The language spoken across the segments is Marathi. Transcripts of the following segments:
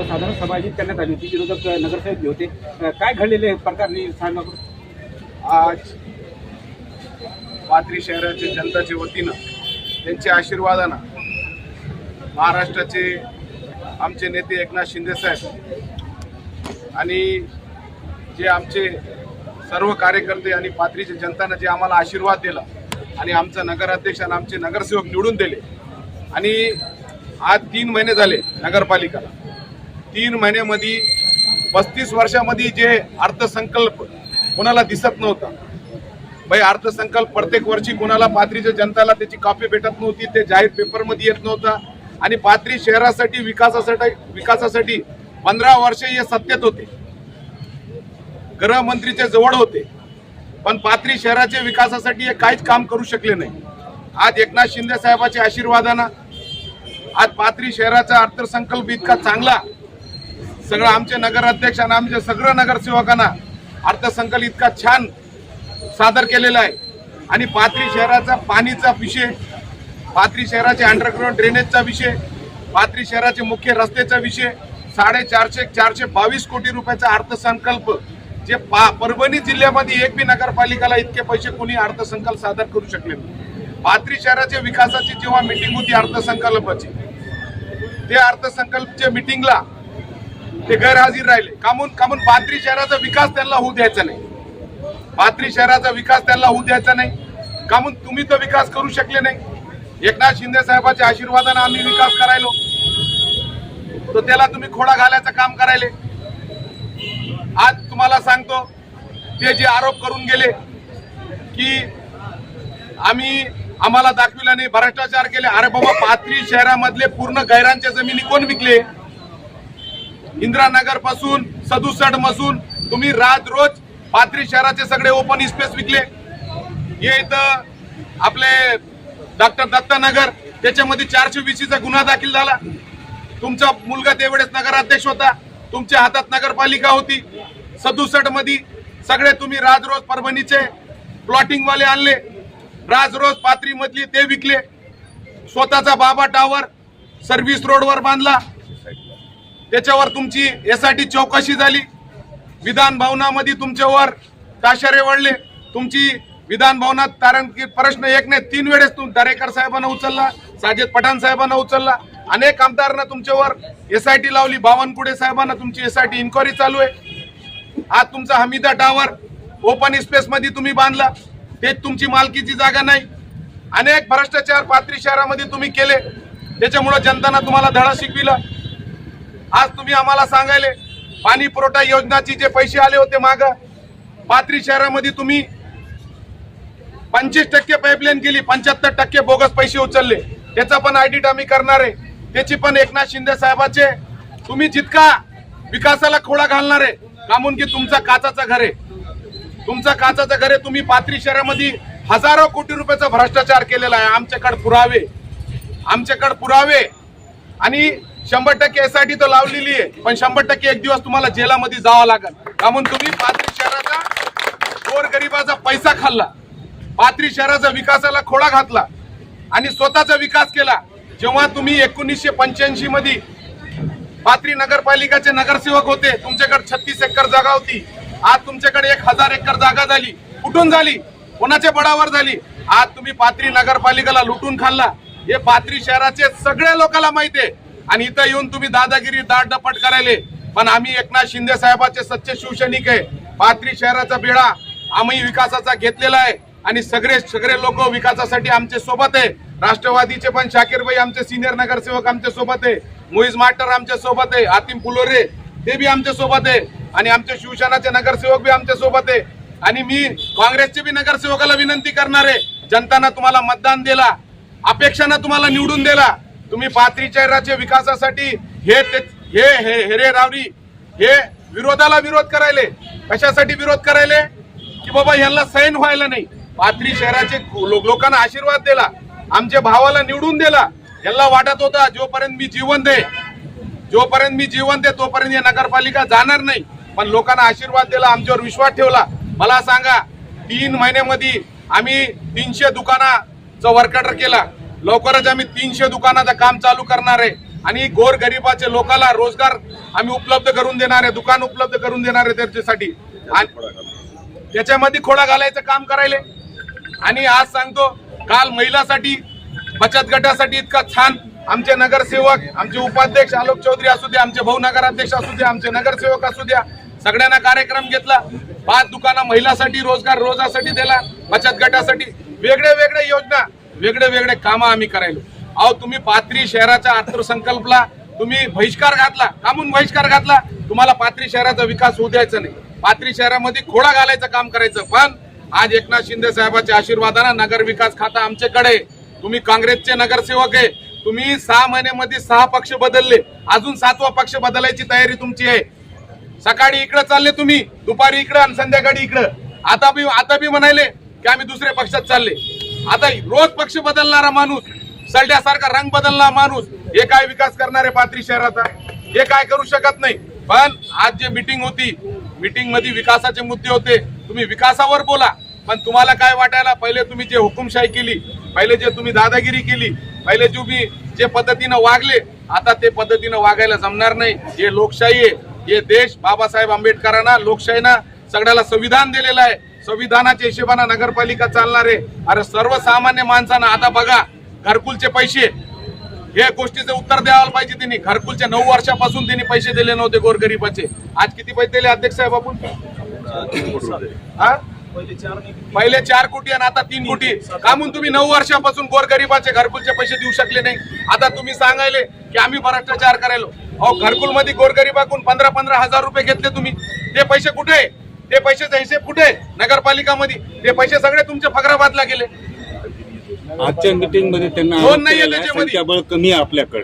साधारण सभा आयोजित करण्यात आली होती. विरोधक नगरसेवक होते. काय घडलेले प्रकारने सांगा. आज पाथरी शहराच्या जनताच्या वतीनं त्यांच्या आशीर्वादानं महाराष्ट्राचे आमचे नेते एकनाथ शिंदे साहेब आणि जे आमचे सर्व कार्यकर्ते आणि पाथरीच्या जनतानं जे आम्हाला आशीर्वाद दिला आणि आमचा नगराध्यक्ष आणि आमचे नगरसेवक निवडून दिले आणि आज 3 महिने झाले नगरपालिकाला. 3 महिन्यामध्ये 35 वर्षामध्ये जे अर्थसंकल्प कोणाला दिसत नव्हता. भाई अर्थसंकल्प प्रत्येक वर्षी कोणाला पाथरीच्या जनताला त्याची कॉपी भेटत नव्हती. ते जाहीर पेपरमध्ये येत नव्हता आणि पाथरी शहरासाठी विकासासाठी 15 वर्ष हे सत्तेत होते. गृहमंत्रीच्या जवळ होते पण पाथरी शहराच्या विकासासाठी हे काहीच काम करू शकले नाही. आज एकनाथ शिंदे साहेबांच्या आशीर्वादानं आज पाथरी शहराचा अर्थसंकल्प इतका चांगला सगळं आमचे नगराध्यक्ष आणि आमच्या सगळ्या नगरसेवकांना अर्थसंकल्प इतका छान सादर केलेला आहे. आणि पाथरी शहराचा पाणीचा विषय, पाथरी शहराचे अंडरग्राउंड ड्रेनेजचा विषय, पाथरी शहराचे मुख्य रस्त्याचा विषय, 422 कोटी रुपयाचा अर्थसंकल्प जे परभणी जिल्ह्यामध्ये एक बी नगरपालिकाला इतके पैसे कोणी अर्थसंकल्प सादर करू शकले नाही. पाथरी शहराच्या विकासाची जेव्हा मीटिंग होती अर्थसंकल्पाची, ते अर्थसंकल्पच्या मीटिंगला ते गैरहजर राहिले. कामून पाथरी शहराचा विकास त्यांना होऊ द्यायचा नाही. पाथरी शहराचा विकास त्यांना होऊ द्यायचा नाही. कामून तुम्ही तो विकास करू शकले नाही. एकनाथ शिंदे साहेबांच्या आशीर्वादाने आम्ही विकास करायलो तो त्याला तुम्ही खोडा घालायचं काम करायले. आज तुम्हाला सांगतो ते जे आरोप करून गेले की आम्हाला दाखविला नाही, भ्रष्टाचार केले. अरे बाबा, पाथरी शहरामधले पूर्ण गैरांच्या जमिनी कोण विकले? इंदिरानगर पासून 67 पासून तुम्ही रोज पाथरी शहराचे सगळे ओपन स्पेस विकले. हे इथं आपले डॉक्टर दत्तानगर त्याच्यामध्ये 420चा गुन्हा दाखल झाला. तुमचा मुलगा तेवढेच नगराध्यक्ष होता, तुमच्या हातात नगरपालिका होती. 67 मध्ये सगळे तुम्ही रोज परभणीचे प्लॉटिंग वाले आणले, रोज पाथरी मधली ते विकले. स्वतःचा बाबा टावर सर्व्हिस रोडवर बांधला, त्याच्यावर तुमची SIT चौकशी झाली. विधान भवनामध्ये तुमच्यावर ताशारे वळले. तुमची विधान भवनात कारण की प्रश्न एक नाही 3 वेळेस दरेकर साहेबांना उचलला, साजिद पठाण साहेबांना उचलला, अनेक आमदारांना तुमच्यावर SIT लावली. बावनकुळे साहेबांना तुमची SIT इन्क्वायरी चालू आहे. आज तुमचा हमीदा टावर ओपन स्पेस मध्ये तुम्ही बांधला, ते तुमची मालकीची जागा नाही. अनेक भ्रष्टाचार पाथरी शहरामध्ये तुम्ही केले, त्याच्यामुळे जनताना तुम्हाला धडा शिकविला. आज तुम्ही आम्हाला सांगायले पाणी पुरवठा योजनाचे जे पैसे आले होते माग पाथरी शहरामध्ये तुम्ही 25% पाईपलाईन केली, 75% बोगस पैसे उचलले. त्याचा पण ऑडिट आम्ही करणार आहे. त्याची पण एकनाथ शिंदे साहेबाचे तुम्ही जितका विकासाला खोडा घालणार आहे. कामून की तुमचा काचाचा घर आहे, तुमचा काचाचा घर आहे. तुम्ही पाथरी शहरामध्ये हजारो कोटी रुपयाचा भ्रष्टाचार केलेला आहे. आमच्याकडे पुरावे आणि 100% SIT तर लावलेली आहे, पण 100% एक दिवस तुम्हाला जेलामध्ये जावं लागेल. कामून तुम्ही पाथरी शहराचा गोरगरिबाचा पैसा खाल्ला, पाथरी शहराचा विकासाला खोडा घातला आणि स्वतःचा विकास केला. जेव्हा तुम्ही 1985 मध्ये पाथरी नगरपालिकाचे नगरसेवक होते, तुमच्याकडे 36 एकर जागा होती. आज तुमच्याकडे 1000 एकर जागा झाली. कुठून झाली? कोणाच्या बळावर झाली? आज तुम्ही पाथरी नगरपालिकेला लुटून खाल्ला. हे पाथरी शहराचे सगळ्या लोकांना माहिती आहे. आणि इथं येऊन तुम्ही दादागिरी दाटदपट करायले. पण आम्ही एकनाथ शिंदे साहेबांचे सच्चे शिवसैनिक आहे. पाथरी शहराचा बेडा आम्ही विकासाचा घेतलेला आहे आणि सगळे लोक विकासासाठी आमच्या सोबत आहे. राष्ट्रवादीचे पण शाकीरभाई आमचे सिनियर नगरसेवक आमच्या सोबत आहे. मोहिज मास्टर आमच्या सोबत आहे. आतिम पुलोरे ते बी आमच्या सोबत आहे आणि आमचे शिवसेनाचे नगरसेवक बी आमच्या सोबत आहे. आणि मी काँग्रेसचे बी नगरसेवकाला विनंती करणार आहे, जनतानं तुम्हाला मतदान दिला, अपेक्षानं तुम्हाला निवडून दिला. तुम्ही पाथरी शहराच्या विकासासाठी हेरे रावरी हे विरोधाला विरोध करायले. कशासाठी विरोध करायले? की बाबा यांना सहन व्हायला नाही. पाथरी शहराचे लोकांना आशीर्वाद दिला, आमच्या भावाला निवडून दिला. यांना वाटत होता जोपर्यंत मी जिवंत आहे तोपर्यंत ही नगरपालिका जाणार नाही. पण लोकांना आशीर्वाद दिला, आमच्यावर विश्वास ठेवला. मला सांगा, 3 महिन्यामध्ये आम्ही 300 दुकानाचं वर्क ऑर्डर केला. लवकरच आम्ही 300 दुकानाचं काम चालू करणार आहे. आणि गोरगरिबाचे लोकांना रोजगार आम्ही उपलब्ध करून देणार आहे, दुकान उपलब्ध करून देणार आहे त्याच्यासाठी, आणि त्याच्यामध्ये खोडा घालायचं काम करायले. आणि आज सांगतो, काल महिलासाठी बचत गटासाठी इतका छान आमचे नगरसेवक, आमचे उपाध्यक्ष आलोक चौधरी असू द्या, आमचे भाऊ नगराध्यक्ष असू द्या, आमचे नगरसेवक असू द्या, सगळ्यांना कार्यक्रम घेतला. 5 दुकानं महिलांसाठी रोजासाठी दिला, बचत गटासाठी वेगळे योजना, वेगळे कामं आम्ही करायलो. अहो तुम्ही पाथरी शहराच्या अर्थसंकल्पला तुम्ही बहिष्कार घातला. कामून बहिष्कार घातला? तुम्हाला पाथरी शहराचा विकास होऊ द्यायचा नाही, पाथरी शहरामध्ये खोडा घालायचं काम करायचं. पण आज एकनाथ शिंदे साहेबांच्या आशीर्वादानं नगर विकास खाता आमच्याकडे. तुम्ही काँग्रेसचे नगरसेवक आहे, तुम्ही 6 महिन्यामध्ये 6 पक्ष बदलले, अजून 7वा पक्ष बदलायची तयारी तुमची आहे. सकाळी इकडे चालले तुम्ही, दुपारी इकडे आणि संध्याकाळी इकडे. आता बी म्हणाले की आम्ही दुसऱ्या पक्षात चालले. आता रोज पक्ष बदलणारा माणूस, सड्यासारखा रंग बदलणारा माणूस, हे काय विकास करणार आहे पाथरी शहराचा? हे काय करू शकत नाही. पण आज जे मीटिंग होती, मीटिंग मध्ये विकासाचे मुद्दे होते. तुम्ही विकासावर बोला, पण तुम्हाला काय वाटायला, पहिले तुम्ही जे हुकुमशाही केली, पहिले जे तुम्ही दादागिरी केली, पहिले तुम्ही जे पद्धतीनं वागले, आता ते पद्धतीनं वागायला जमणार नाही. हे लोकशाही आहे, हे देश बाबासाहेब आंबेडकरांना लोकशाहीनं सगळ्याला संविधान दिलेलं आहे. संविधानाच्या हिशोबानं नगरपालिका चालणार आहे. अरे सर्वसामान्य माणसांना आता बघा, घरकुलचे पैसे, हे गोष्टीचं उत्तर द्यायला पाहिजे त्यांनी. घरकुलचे 9 वर्षापासून त्यांनी पैसे दिले नव्हते गोरगरिबाचे. आज किती पैसे दिले अध्यक्ष साहेब आपण? पहिले 4 कोटी आणि आता 3 कोटी. कामून तुम्ही 9 वर्षापासून गोरगरिबाचे घरकुलचे पैसे देऊ शकले नाही. आता तुम्ही सांगायले की आम्ही भ्रष्टाचार करायलो. अहो घरकुल मध्ये गोरगरिबाकडून 15-15 हजार रुपये घेतले तुम्ही. ते पैसे कुठे? ते पैशाचा हिशेब कुठे? नगरपालिका मध्ये ते पैसे सगळे तुमच्या फगराबादला गेले. आजच्या मीटिंग मध्ये त्यांना संख्याबळ कमी आहे आपल्याकडे.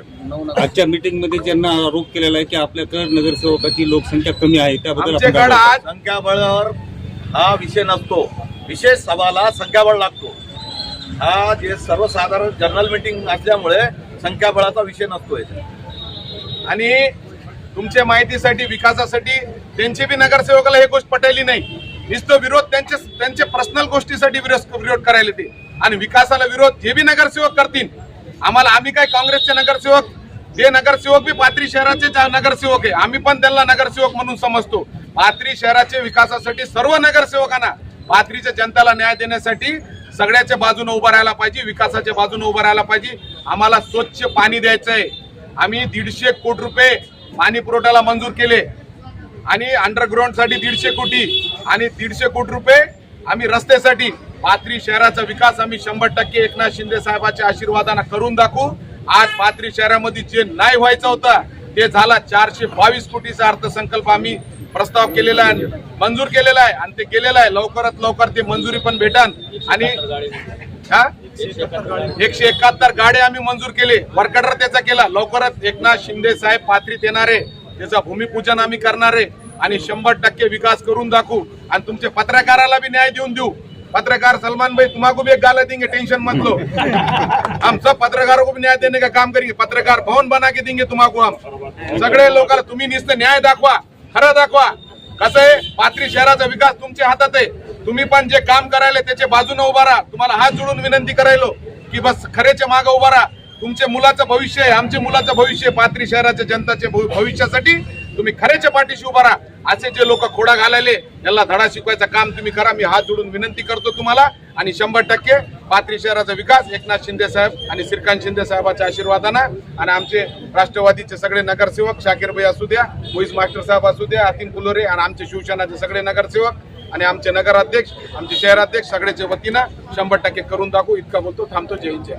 आजच्या मीटिंग मध्ये त्यांना आरोप केलेला आहे की आपल्याकडे नगरसेवकाची लोकसंख्या कमी आहे, त्याबद्दल संख्याबळावर हा विषय नसतो. विशेष सभाला संख्याबळ लागतो. हा जे सर्वसाधारण जनरल मीटिंग असल्यामुळे संख्याबळाचा विषय नसतोय. आणि तुमच्या माहितीसाठी, विकासासाठी त्यांचे बी नगरसेवकाला हे गोष्ट पटायली नाही. नुसतं विरोध त्यांच्या पर्सनल गोष्टीसाठी विरोध करायला ते, आणि विकासाला विरोध हे बी नगरसेवक करतील. आम्ही काय काँग्रेसचे नगरसेवक, ते नगरसेवक बी पाथरी शहराचे नगरसेवक आहे, आम्ही पण त्यांना नगरसेवक म्हणून समजतो. पाथरी शहराच्या विकासासाठी सर्व नगरसेवकांना, पाथरीच्या जनतेला न्याय देण्यासाठी सगळ्याच्या बाजूने उभं राहायला पाहिजे, विकासाच्या बाजूने उभं राहायला पाहिजे. आम्हाला स्वच्छ पाणी द्यायचं आहे. आम्ही 150 कोटी रुपये पाणी पुरवठ्याला मंजूर केले, आणि अंडरग्राऊंड साठी 150 कोटी, आणि 150 कोटी रुपये आम्ही रस्त्यासाठी. पाथरी शहराचा विकास आम्ही 100% एकनाथ शिंदे साहेबांच्या आशीर्वादाने करून दाखवू. आज पाथरी शहरामध्ये जे नाही व्हायचं होतं ते झाला. 422 कोटीचा अर्थसंकल्प आम्ही प्रस्ताव केलेला आहे, मंजूर केलेला आहे, आणि ते केलेलं आहे. लवकरात लवकर ते मंजुरी पण भेटन. आणि 171 गाड्या आम्ही मंजूर केले, वर्कडर त्याचा केला. लवकरात एकनाथ शिंदे साहेब पाथरीत येणार आहे, त्याचा भूमिपूजन आम्ही करणार आहे, आणि 100% विकास करून दाखवू. आणि तुमच्या पत्रकाराला भी न्याय देऊन देऊ. पत्रकार सलमान भाई तुम्हारा भी एक गाला देंगे, टेंशन मत लो. हम सब पत्रकारों को भी न्याय देने का काम करेंगे. पत्रकार भवन बना के देंगे तुम्हारा हम. सगळे लोकांना तुम्ही नुसतं न्याय दाखवा, खरं दाखवा. कसं आहे, पाथरी शहराचा विकास तुमच्या हातात आहे. तुम्ही पण जे काम करायला त्याच्या बाजूने उभा राहा. तुम्हाला हात जोडून विनंती करायलो की बस खरेच्या मागे उभा राहा. तुमच्या मुलाचं भविष्य आहे, आमच्या मुलाचं भविष्य आहे. पाथरी शहराच्या जनताच्या भविष्यासाठी तुम्ही खरेच्या पाठीशी उभा राहा. असे जे लोक खोडा घालायले त्यांना धडा शिकवायचं काम तुम्ही करा. मी हात जोडून विनंती करतो तुम्हाला. आणि 100% पाथरी शहराचा विकास एकनाथ शिंदे साहेब आणि श्रीकांत शिंदे साहेबांच्या आशीर्वादानं, आणि आमचे राष्ट्रवादीचे सगळे नगरसेवक, शाकीरभाई असू द्या, मोहित मास्टर साहेब असू द्या, अतिम कुलोरे, आणि आमचे शिवसेनाचे सगळे नगरसेवक आणि आमचे नगराध्यक्ष, आमचे शहराध्यक्ष, सगळ्याच्या वतीनं 100% करून दाखवू. इतका बोलतो, थांबतो. जय हिंद, जय.